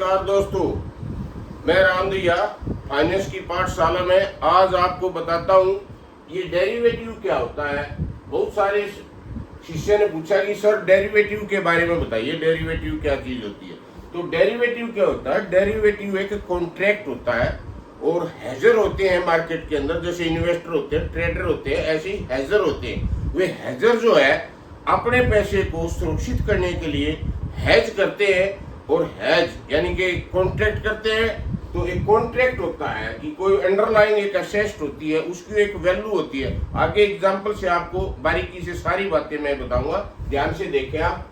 नमस्कार दोस्तों, मैं रामदैया फाइनेंस की पाठशाला में आज आपको बताता हूँ ये डेरिवेटिव क्या होता है। बहुत सारे शिष्य ने पूछा कि सर डेरिवेटिव के बारे में बताइए, डेरिवेटिव क्या चीज होती है। तो डेरिवेटिव क्या होता है? डेरिवेटिव एक कॉन्ट्रैक्ट होता है और हेजर होते हैं मार्केट के अंदर। जैसे इन्वेस्टर होते हैं, ट्रेडर होते हैं, ऐसे ही हेजर होते हैं। वे हेजर जो है अपने पैसे को सुरक्षित करने के लिए हेज करते हैं और हेज यानी कि कॉन्ट्रैक्ट करते हैं। तो एक कॉन्ट्रैक्ट होता है कि कोई अंडरलाइंग एक एसेट होती है, उसकी एक वैल्यू होती है। आगे एग्जांपल से आपको बारीकी से सारी बातें मैं बताऊंगा, ध्यान से देखें आप।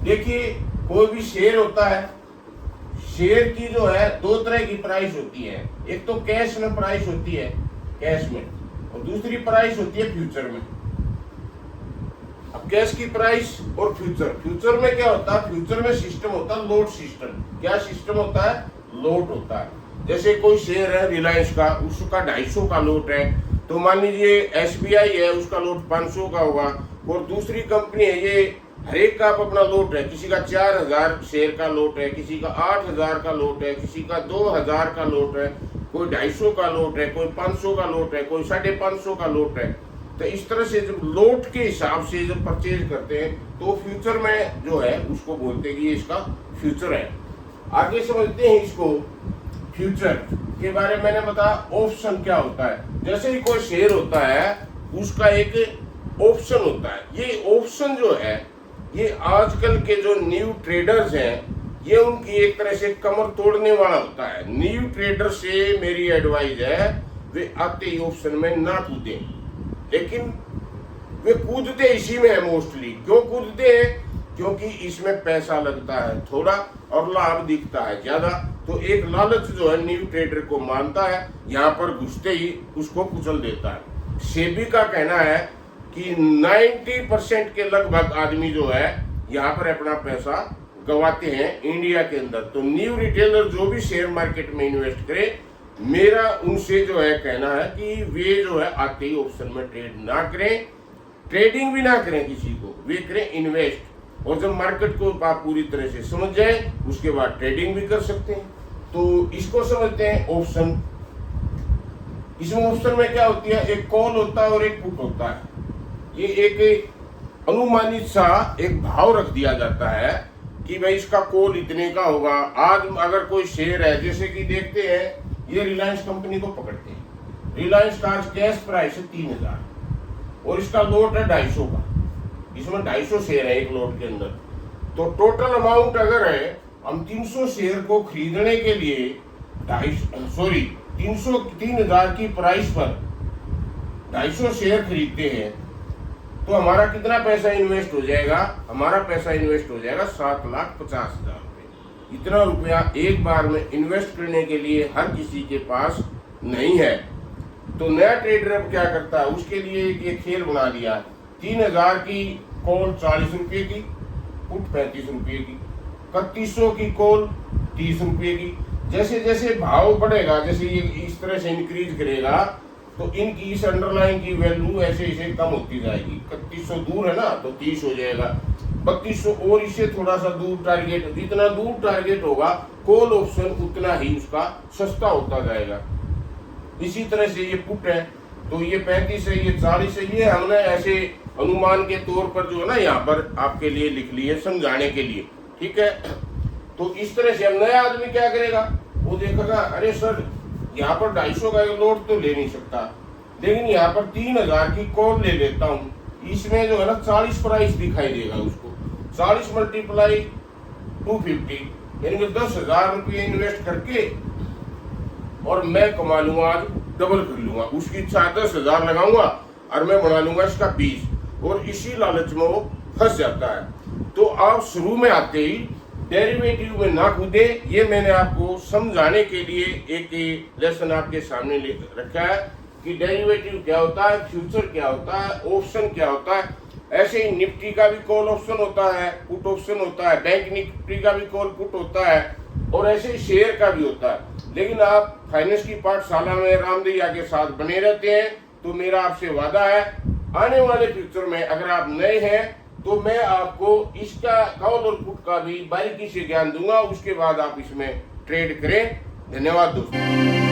देखिए, कोई भी शेयर होता है, शेयर की जो है दो तरह की प्राइस होती है। एक तो कैश में प्राइस होती है, कैश में, और दूसरी प्राइस होती है फ्यूचर में। अब कैश की प्राइस और फ्यूचर में क्या होता है? फ्यूचर में सिस्टम होता है लोट सिस्टम। क्या सिस्टम होता है? लोट होता है। जैसे कोई शेयर है रिलायंस का, उसका 250 का लोट है, तो मान लीजिए SBI है, उसका लोट 500 का होगा। और दूसरी कंपनी है, ये हर एक का अपना लोट है। किसी का 4000 शेयर का लोट है, किसी का 8000 का लोट है, किसी का 2000 का लोट है, कोई 250 का लोट है, कोई 500 का लोट है, कोई 550 का लोट है। तो इस तरह से जब लोट के हिसाब से जब परचेज करते हैं तो फ्यूचर में जो है उसको बोलते हैं कि ये इसका फ्यूचर है। आगे समझते हैं इसको। फ्यूचर के बारे में मैंने बताया। ऑप्शन क्या होता है? जैसे ही कोई शेयर होता है उसका एक ऑप्शन होता है। ये ऑप्शन जो है, ये आजकल के जो न्यू ट्रेडर्स हैं, ये उनकी एक तरह से कमर तोड़ने वाला होता है। न्यू ट्रेडर से मेरी एडवाइस है, वे आते ही ऑप्शन में ना कूदें। लेकिन वे कूदते इसी में है मोस्टली। क्यों कूदते हैं? क्योंकि इसमें पैसा लगता है थोड़ा और लाभ दिखता है ज्यादा। तो एक लालच जो है न्यू ट्रेडर को मानता है, यहाँ पर घुसते ही उसको कुचल देता है। सेबी का कहना है कि 90% के लगभग आदमी जो है यहाँ पर अपना पैसा गवाते हैं इंडिया के अंदर। तो न्यू रिटेलर जो भी शेयर मार्केट में इन्वेस्ट करे, मेरा उनसे जो है कहना है कि वे जो है आते ही ऑप्शन में ट्रेड ना करें, ट्रेडिंग भी ना करें किसी को, वे करें इन्वेस्ट। और जब मार्केट को आप पूरी तरह से समझ जाए उसके बाद ट्रेडिंग भी कर सकते हैं। तो इसको समझते हैं ऑप्शन। इसमें ऑप्शन में क्या होती है? एक कॉल होता है और एक पुट होता है। ये एक अनुमानित सा एक भाव रख दिया जाता है कि भाई इसका कॉल इतने का होगा। आज अगर कोई शेयर है, जैसे कि देखते हैं ये रिलायंस कंपनी को पकड़ते हैं। रिलायंस का आज कैश प्राइस है 3000 और इसका लोट है 250 का। इसमें 250 शेयर है एक लोट के अंदर। तो टोटल अमाउंट अगर है, हम 300 शेयर को खरीदने के लिए 3000 की प्राइस पर 250 शेयर खरीदते हैं, तो हमारा कितना पैसा इन्वेस्ट हो जाएगा? हमारा पैसा इन्वेस्ट हो जाएगा 7,50,000 रुपये। इतना रुपया एक बार में इन्वेस्ट करने के लिए हर किसी के पास नहीं है। तो नया ट्रेडर अब क्या करता है? उसके लिए एक खेल बना दिया। 3000 की कॉल 40 रुपये की, पुट 35 रुपये की, 3100 की कॉल 30 रुपये की। जैसे जैसे भाव बढ़ेगा, जैसे ये इस तरह से इंक्रीज करेगा, तो इनकी इस अंडरलाइन की वैल्यू ऐसे ऐसे कम होती जाएगी। 3100 दूर है ना, तो 30 हो जाएगा, 3200 और इससे थोड़ा सा दूर टारगेट। जितना दूर टारगेट होगा कॉल ऑप्शन उतना ही उसका सस्ता होता जाएगा। इसी तरह से ये पुट है, तो ये 35 है, ये 40 है। ये हमने ऐसे अनुमान के तौर पर जो है ना यहाँ पर आपके लिए लिख ली है समझाने के लिए, ठीक है। तो इस तरह से अब नया आदमी क्या करेगा? वो देखेगा, अरे सर यहाँ पर 250 का लोड तो ले नहीं सकता, लेकिन यहाँ पर 3000 की कॉल ले लेता हूँ। इसमें जो है ना 40 प्राइस दिखाई देगा उसको। 40 × 250 यानी कि 10,000 रुपये इन्वेस्ट करके और मैं कमा लूंगा, आज डबल कर लूंगा। उसकी इच्छा 10,000 लगाऊंगा और मैं बना लूंगा इसका 20, और इसी लालच में वो फंस जाता है। तो आप शुरू में आते ही डेरिवेटिव में ना कूदे। ये मैंने आपको समझाने के लिए एक लेसन आपके सामने रखा है कि डेरिवेटिव क्या होता है, फ्यूचर क्या होता है, ऑप्शन क्या होता है। ऐसे ही निफ्टी का भी कॉल ऑप्शन होता है, पुट ऑप्शन होता है, बैंक निफ्टी का भी कॉल पुट होता है, और ऐसे ही शेयर का भी होता है। लेकिन आप फाइनेंस की पाठशाला में रामदैया के साथ बने रहते हैं, तो मेरा आपसे वादा है, आने वाले फ्यूचर में अगर आप नए हैं तो मैं आपको इसका कॉल और पुट का भी बारीकी से ज्ञान दूंगा, उसके बाद आप इसमें ट्रेड करें। धन्यवाद दोस्तों।